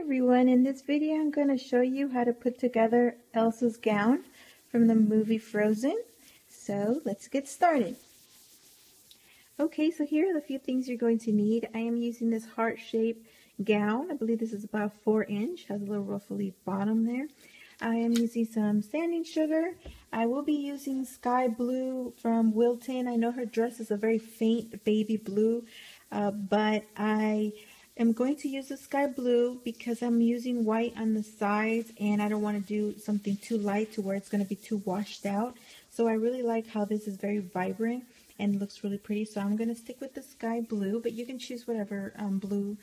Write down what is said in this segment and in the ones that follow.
everyone, in this video I'm going to show you how to put together Elsa's gown from the movie Frozen. So let's get started. Okay, so here are the few things you're going to need. I am using this heart-shaped gown. I believe this is about 4-inch, has a little ruffly bottom there. I am using some sanding sugar. I will be using sky blue from Wilton. I know her dress is a very faint baby blue, but I am going to use the sky blue because I'm using white on the sides and I don't want to do something too light to where it's going to be too washed out. So I really like how this is very vibrant and looks really pretty. So I'm going to stick with the sky blue, but you can choose whatever blue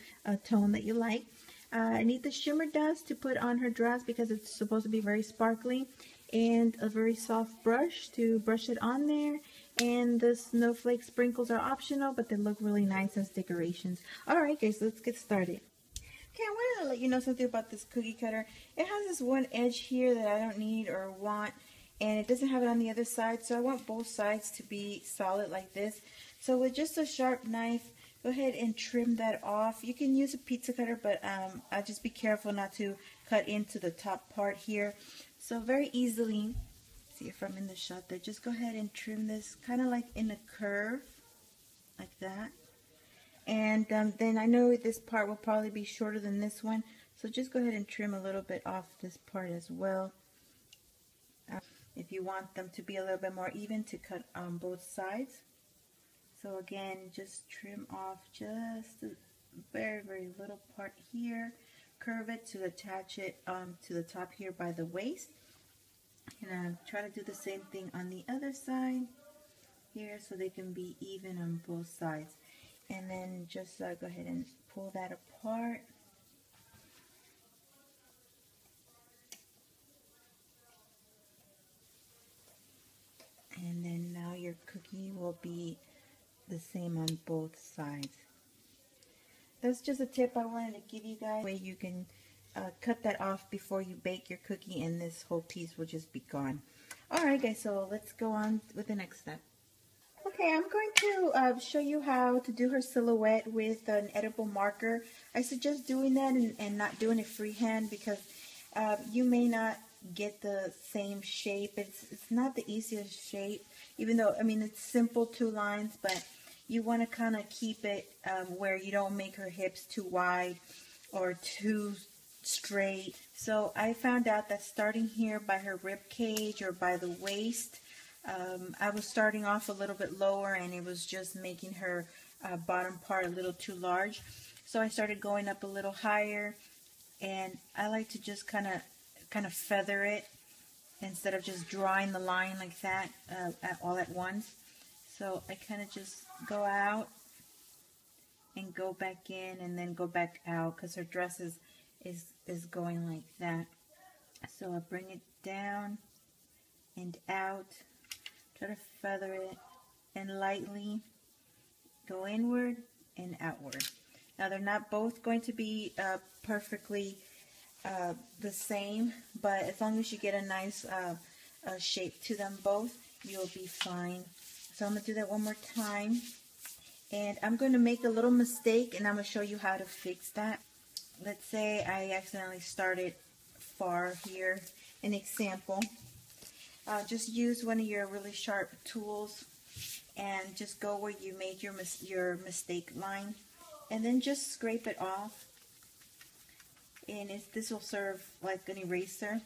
tone that you like. I need the shimmer dust to put on her dress because it's supposed to be very sparkly, and a very soft brush to brush it on there. And the snowflake sprinkles are optional, but they look really nice as decorations. Alright guys, let's get started. Okay, I wanted to let you know something about this cookie cutter. It has this one edge here that I don't need or want, and it doesn't have it on the other side, so I want both sides to be solid like this. So with just a sharp knife, go ahead and trim that off. You can use a pizza cutter, but I'll just be careful not to cut into the top part here. So very easily, see if I'm in the shot there, just go ahead and trim this kind of like in a curve, like that. And then I know this part will probably be shorter than this one, so just go ahead and trim a little bit off this part as well. If you want them to be a little bit more even, to cut on both sides. So again, just trim off just a very, very little part here. Curve it to attach it to the top here by the waist. And try to do the same thing on the other side here so they can be even on both sides. And then just go ahead and pull that apart. And then now your cookie will be the same on both sides. That's just a tip I wanted to give you guys. Way you can cut that off before you bake your cookie, and this whole piece will just be gone. Alright guys, so let's go on with the next step. Okay, I'm going to show you how to do her silhouette with an edible marker. I suggest doing that and not doing it freehand because you may not get the same shape. It's not the easiest shape, even though, I mean, it's simple 2 lines, but you want to kind of keep it where you don't make her hips too wide or too straight. So I found out that starting here by her rib cage or by the waist, I was starting off a little bit lower and it was just making her bottom part a little too large. So I started going up a little higher, and I like to just kind of feather it instead of just drawing the line like that all at once. So I kind of just go out and go back in and then go back out because her dress is going like that. So I bring it down and out, try to feather it, and lightly go inward and outward. Now they're not both going to be perfectly the same, but as long as you get a nice shape to them both, you'll be fine. So I'm going to do that one more time, and I'm going to make a little mistake and I'm going to show you how to fix that. Let's say I accidentally started far here. An example, just use one of your really sharp tools and just go where you made your mistake line, and then just scrape it off. And this will serve like an eraser.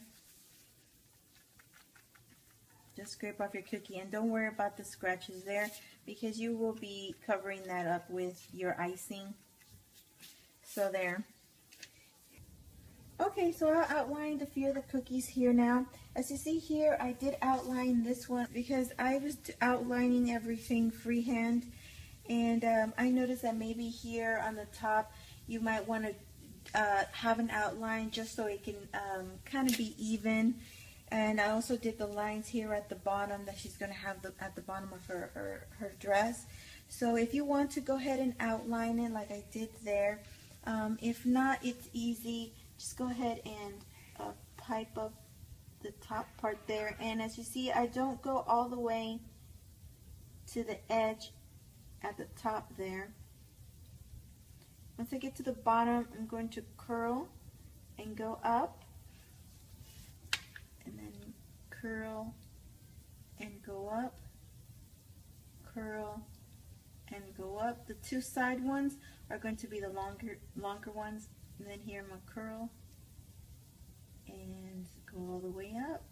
Just scrape off your cookie, and don't worry about the scratches there because you will be covering that up with your icing. So there. Okay, so I outlined a few of the cookies here now. As you see here, I did outline this one because I was outlining everything freehand, and I noticed that maybe here on the top you might want to have an outline just so it can kind of be even. And I also did the lines here at the bottom that she's going to have at the bottom of her dress. So if you want to go ahead and outline it like I did there, if not, it's easy. Just go ahead and pipe up the top part there. And as you see, I don't go all the way to the edge at the top there. Once I get to the bottom, I'm going to curl and go up, and then curl and go up, curl and go up. The two side ones are going to be the longer ones, and then here I'm going to curl and go all the way up.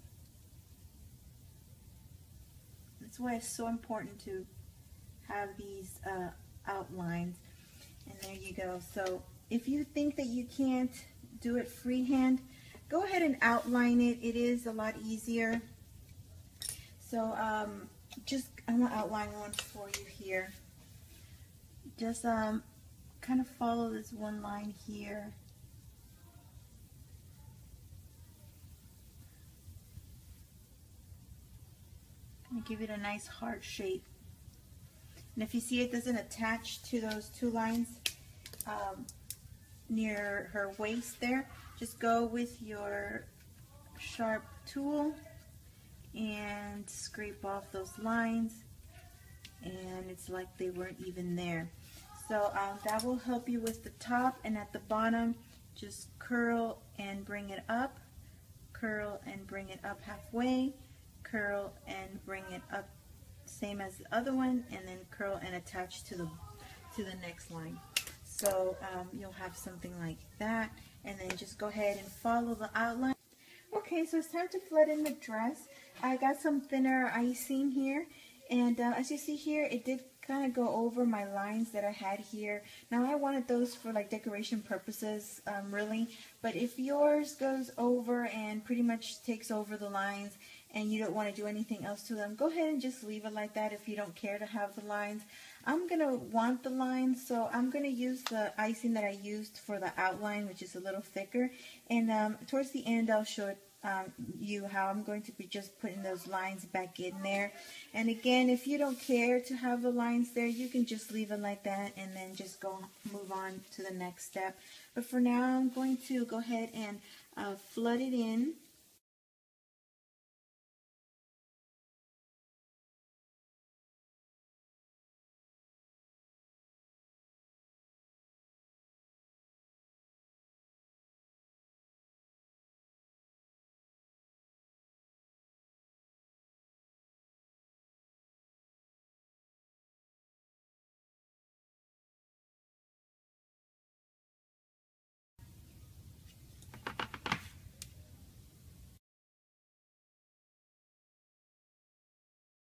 That's why it's so important to have these outlines. And there you go. So if you think that you can't do it freehand, go ahead and outline it. It is a lot easier. So I'm going to outline one for you here. Just kind of follow this one line here. And give it a nice heart shape. And if you see it doesn't attach to those two lines near her waist there, just go with your sharp tool and scrape off those lines, and it's like they weren't even there. So that will help you with the top, and at the bottom just curl and bring it up, curl and bring it up halfway, curl and bring it up same as the other one, and then curl and attach to the next line. So you'll have something like that, and then just go ahead and follow the outline. Okay, so it's time to flood in the dress. I got some thinner icing here, and as you see here, it did kind of go over my lines that I had here. Now I wanted those for like decoration purposes, really, but if yours goes over and pretty much takes over the lines and you don't want to do anything else to them, go ahead and just leave it like that if you don't care to have the lines. I'm going to want the lines, so I'm going to use the icing that I used for the outline, which is a little thicker, and towards the end I'll show it you how I'm going to be just putting those lines back in there. And again, if you don't care to have the lines there, you can just leave it like that and then just move on to the next step. But for now, I'm going to go ahead and flood it in